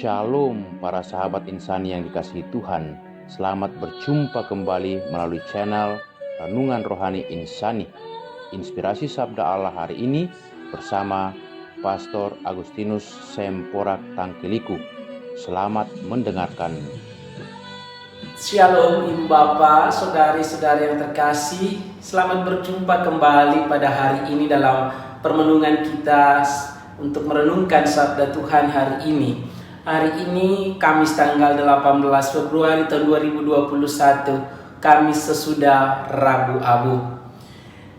Shalom para sahabat insani yang dikasihi Tuhan. Selamat berjumpa kembali melalui channel Renungan Rohani Insani. Inspirasi Sabda Allah hari ini bersama Pastor Agustinus Semporak Tangkiliku. Selamat mendengarkan. Shalom Ibu Bapak, saudari-saudari yang terkasih. Selamat berjumpa kembali pada hari ini dalam permenungan kita untuk merenungkan Sabda Tuhan hari ini. Hari ini Kamis tanggal 18 Februari tahun 2021, Kamis sesudah Rabu Abu.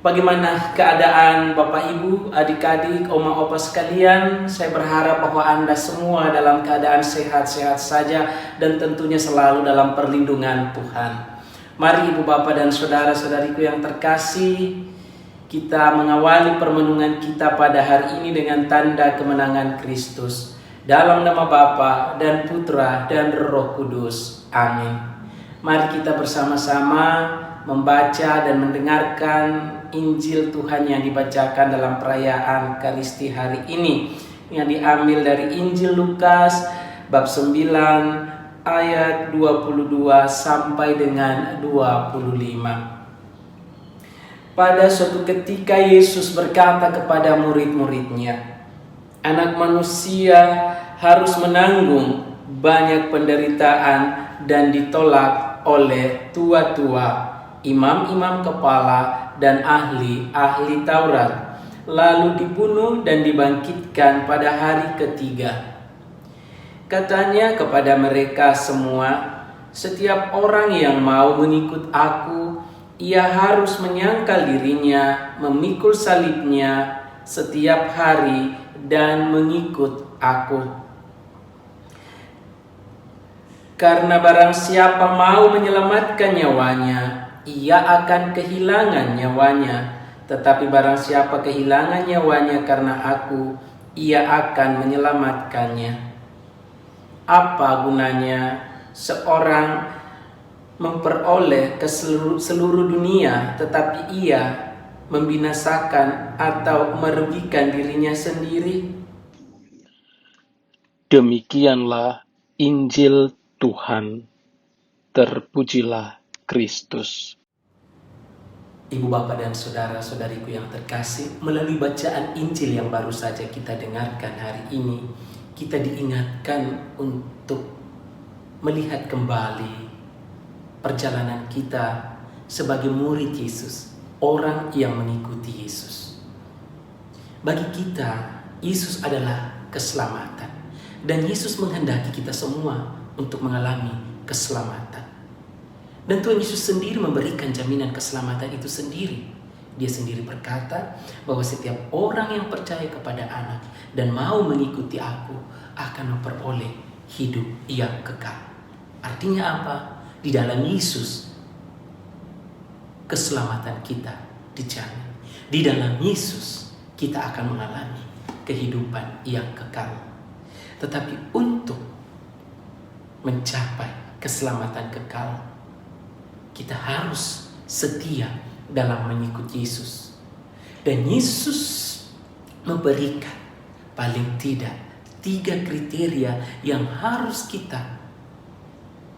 Bagaimana keadaan Bapak Ibu, adik-adik, oma opa sekalian? Saya berharap bahwa Anda semua dalam keadaan sehat-sehat saja dan tentunya selalu dalam perlindungan Tuhan. Mari Ibu Bapak dan saudara-saudariku yang terkasih, kita mengawali permenungan kita pada hari ini dengan tanda kemenangan Kristus. Dalam nama Bapa dan Putra dan Roh Kudus. Amin. Mari kita bersama-sama membaca dan mendengarkan Injil Tuhan yang dibacakan dalam perayaan Ekaristi hari ini, yang diambil dari Injil Lukas bab 9 ayat 22 sampai dengan 25. Pada suatu ketika Yesus berkata kepada murid-muridnya, Anak manusia harus menanggung banyak penderitaan dan ditolak oleh tua-tua, imam-imam kepala, dan ahli-ahli Taurat, lalu dibunuh dan dibangkitkan pada hari ketiga. Katanya kepada mereka semua, setiap orang yang mau mengikut aku, ia harus menyangkal dirinya, memikul salibnya setiap hari, dan mengikut aku. Karena barang siapa mau menyelamatkan nyawanya, ia akan kehilangan nyawanya. Tetapi barang siapa kehilangan nyawanya karena aku, ia akan menyelamatkannya. Apa gunanya seorang memperoleh ke seluruh dunia, tetapi ia membinasakan atau merugikan dirinya sendiri? Demikianlah Injil Tuhan. Terpujilah Kristus. Ibu Bapak dan saudara-saudariku yang terkasih, melalui bacaan Injil yang baru saja kita dengarkan hari ini, kita diingatkan untuk melihat kembali perjalanan kita sebagai murid Yesus, orang yang mengikuti Yesus. Bagi kita, Yesus adalah keselamatan, dan Yesus menghendaki kita semua untuk mengalami keselamatan. Dan Tuhan Yesus sendiri memberikan jaminan keselamatan itu sendiri. Dia sendiri berkata bahwa setiap orang yang percaya kepada Anak dan mau mengikuti aku akan memperoleh hidup yang kekal. Artinya apa? Di dalam Yesus keselamatan kita dijamin. Di dalam Yesus kita akan mengalami kehidupan yang kekal. Tetapi untuk mencapai keselamatan kekal, kita harus setia dalam mengikuti Yesus. Dan Yesus memberikan paling tidak 3 kriteria yang harus kita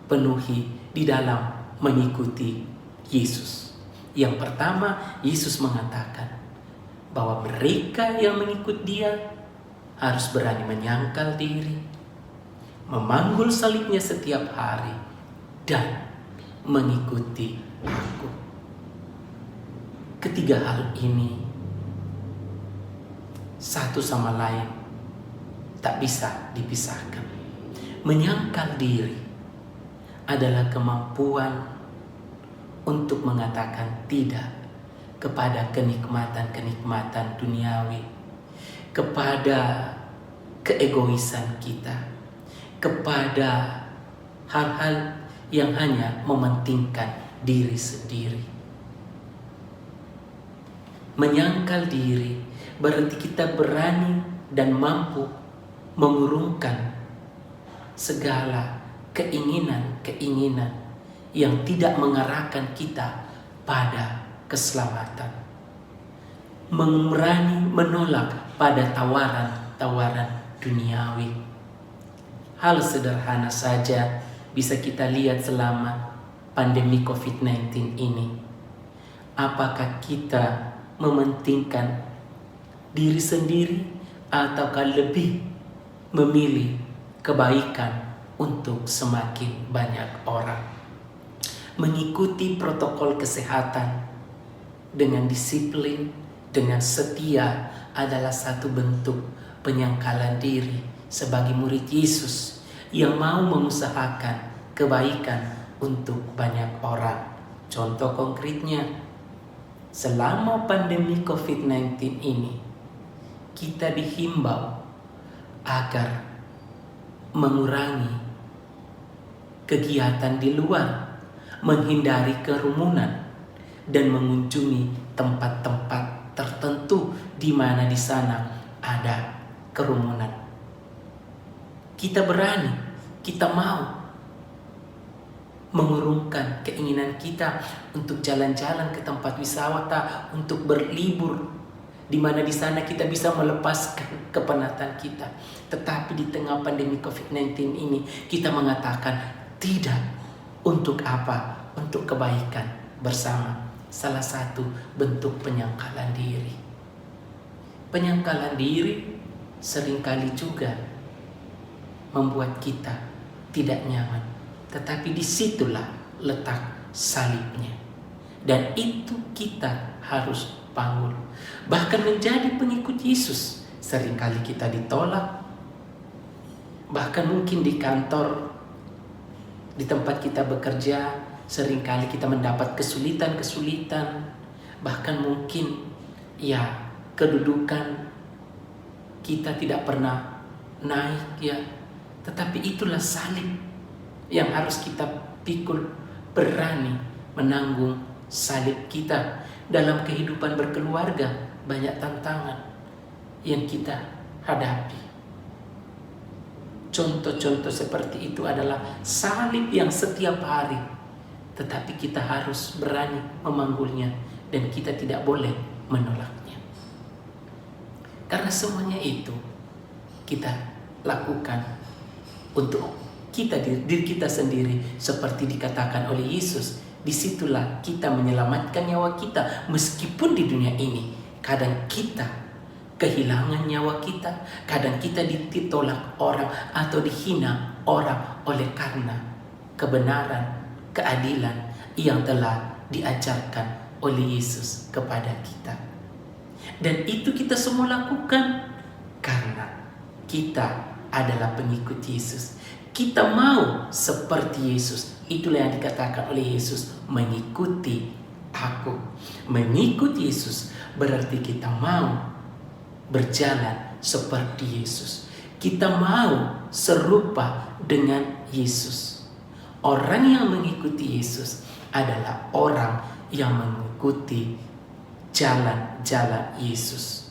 penuhi di dalam mengikuti Yesus. Yang pertama, Yesus mengatakan bahwa mereka yang mengikut Dia harus berani menyangkal diri, memanggul salibnya setiap hari, dan mengikuti aku. Ketiga hal ini satu sama lain tak bisa dipisahkan. Menyangkal diri adalah kemampuan untuk mengatakan tidak kepada kenikmatan-kenikmatan duniawi, kepada keegoisan kita, kepada hal-hal yang hanya mementingkan diri sendiri. Menyangkal diri berarti kita berani dan mampu mengurungkan segala keinginan-keinginan yang tidak mengarahkan kita pada keselamatan. Berani menolak pada tawaran-tawaran duniawi. Hal sederhana saja bisa kita lihat selama pandemi COVID-19 ini. Apakah kita mementingkan diri sendiri ataukah lebih memilih kebaikan untuk semakin banyak orang? Mengikuti protokol kesehatan dengan disiplin, dengan setia adalah satu bentuk penyangkalan diri sebagai murid Yesus yang mau mengusahakan kebaikan untuk banyak orang. Contoh konkretnya, selama pandemi COVID-19 ini, kita dihimbau agar mengurangi kegiatan di luar, menghindari kerumunan, dan mengunjungi tempat-tempat tertentu di mana di sana ada kerumunan. Kita berani, kita mau mengurungkan keinginan kita untuk jalan-jalan ke tempat wisata, untuk berlibur, di mana di sana kita bisa melepaskan kepenatan kita. Tetapi di tengah pandemi COVID-19 ini, kita mengatakan tidak. Untuk apa? Untuk kebaikan bersama. Salah satu bentuk penyangkalan diri. Penyangkalan diri seringkali juga membuat kita tidak nyaman. Tetapi disitulah letak salibnya. Dan itu kita harus panggul. Bahkan menjadi pengikut Yesus, seringkali kita ditolak. Bahkan mungkin di kantor, di tempat kita bekerja, seringkali kita mendapat kesulitan-kesulitan. Bahkan mungkin kedudukan kita tidak pernah naik Tetapi itulah salib yang harus kita pikul, berani menanggung salib kita. Dalam kehidupan berkeluarga banyak tantangan yang kita hadapi. Contoh-contoh seperti itu adalah salib yang setiap hari, tetapi kita harus berani memanggulnya dan kita tidak boleh menolaknya. Karena semuanya itu kita lakukan untuk kita, diri kita sendiri, seperti dikatakan oleh Yesus. Disitulah kita menyelamatkan nyawa kita. Meskipun di dunia ini kadang kita kehilangan nyawa kita, kadang kita ditolak orang atau dihina orang oleh karena kebenaran, keadilan yang telah diajarkan oleh Yesus kepada kita. Dan itu kita semua lakukan karena kita adalah pengikut Yesus. Kita mau seperti Yesus. Itulah yang dikatakan oleh Yesus, mengikuti aku. Mengikuti Yesus berarti kita mau berjalan seperti Yesus. Kita mau serupa dengan Yesus. Orang yang mengikuti Yesus adalah orang yang mengikuti jalan-jalan Yesus.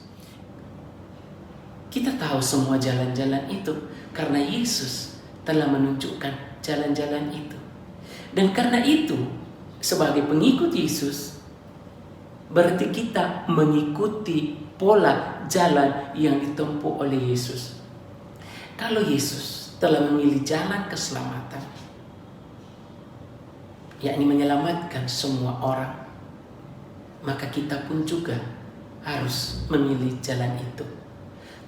Kita tahu semua jalan-jalan itu karena Yesus telah menunjukkan jalan-jalan itu. Dan karena itu, sebagai pengikut Yesus, berarti kita mengikuti pola jalan yang ditempuh oleh Yesus. Kalau Yesus telah memilih jalan keselamatan, yakni menyelamatkan semua orang, maka kita pun juga harus memilih jalan itu.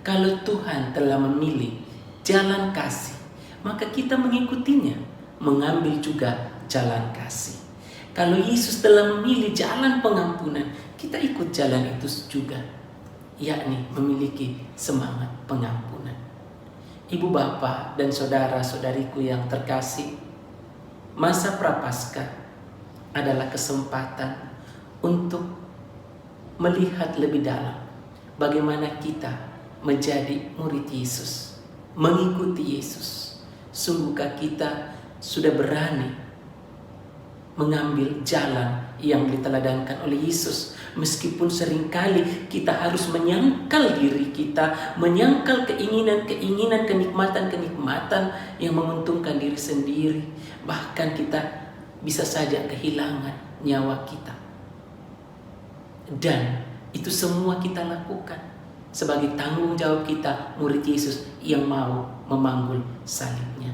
Kalau Tuhan telah memilih jalan kasih, maka kita mengikutinya, mengambil juga jalan kasih. Kalau Yesus telah memilih jalan pengampunan, kita ikut jalan itu juga, yakni memiliki semangat pengampunan. Ibu bapak dan saudara-saudariku yang terkasih, masa Prapaskah adalah kesempatan untuk melihat lebih dalam bagaimana kita menjadi murid Yesus, mengikuti Yesus. Sungguhkah kita sudah berani mengambil jalan yang diteladankan oleh Yesus? Meskipun seringkali kita harus menyangkal diri kita, menyangkal keinginan-keinginan, kenikmatan-kenikmatan yang menguntungkan diri sendiri. Bahkan kita bisa saja kehilangan nyawa kita. Dan itu semua kita lakukan sebagai tanggung jawab kita, murid Yesus yang mau memanggul salibnya.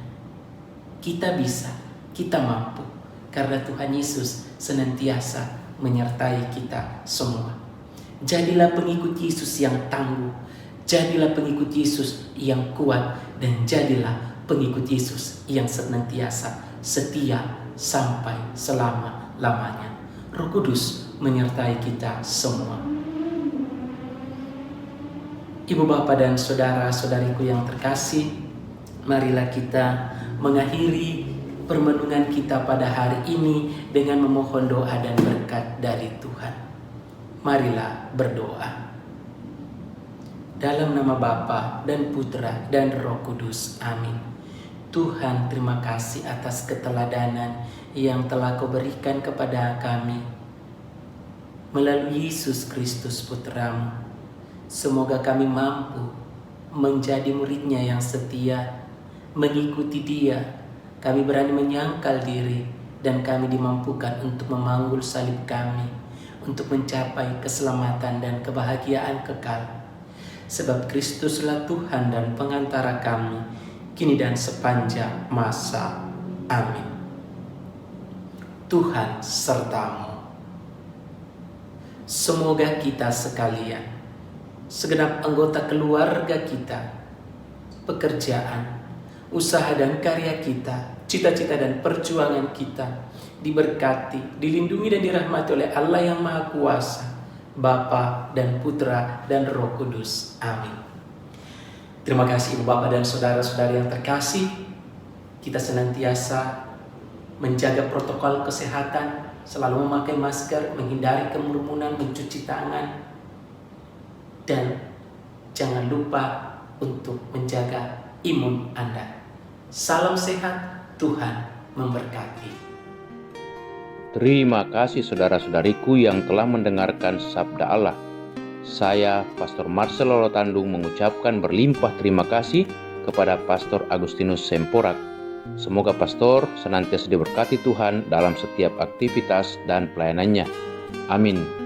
Kita bisa, kita mampu, karena Tuhan Yesus senantiasa menyertai kita semua. Jadilah pengikut Yesus yang tangguh, jadilah pengikut Yesus yang kuat, dan jadilah pengikut Yesus yang senantiasa setia sampai selama-lamanya. Roh Kudus menyertai kita semua. Ibu bapa dan saudara-saudariku yang terkasih, marilah kita mengakhiri permenungan kita pada hari ini dengan memohon doa dan berkat dari Tuhan. Marilah berdoa. Dalam nama Bapa dan Putra dan Roh Kudus. Amin. Tuhan, terima kasih atas keteladanan yang telah Kau berikan kepada kami melalui Yesus Kristus Putra-Mu. Semoga kami mampu menjadi murid-Nya yang setia, mengikuti Dia. Kami berani menyangkal diri dan kami dimampukan untuk memanggul salib kami, untuk mencapai keselamatan dan kebahagiaan kekal. Sebab Kristuslah Tuhan dan pengantara kami, kini dan sepanjang masa. Amin. Tuhan sertamu. Semoga kita sekalian, segenap anggota keluarga kita, pekerjaan, usaha dan karya kita, cita-cita dan perjuangan kita diberkati, dilindungi dan dirahmati oleh Allah yang Maha Kuasa, Bapa dan Putra dan Roh Kudus. Amin. Terima kasih Ibu Bapa dan saudara-saudari yang terkasih. Kita senantiasa menjaga protokol kesehatan, selalu memakai masker, menghindari kerumunan, mencuci tangan, dan jangan lupa untuk menjaga imun Anda. Salam sehat, Tuhan memberkati. Terima kasih saudara-saudariku yang telah mendengarkan Sabda Allah. Saya, Pastor Marcel Lolotandung, mengucapkan berlimpah terima kasih kepada Pastor Agustinus Semporak. Semoga Pastor senantiasa diberkati Tuhan dalam setiap aktivitas dan pelayanannya. Amin.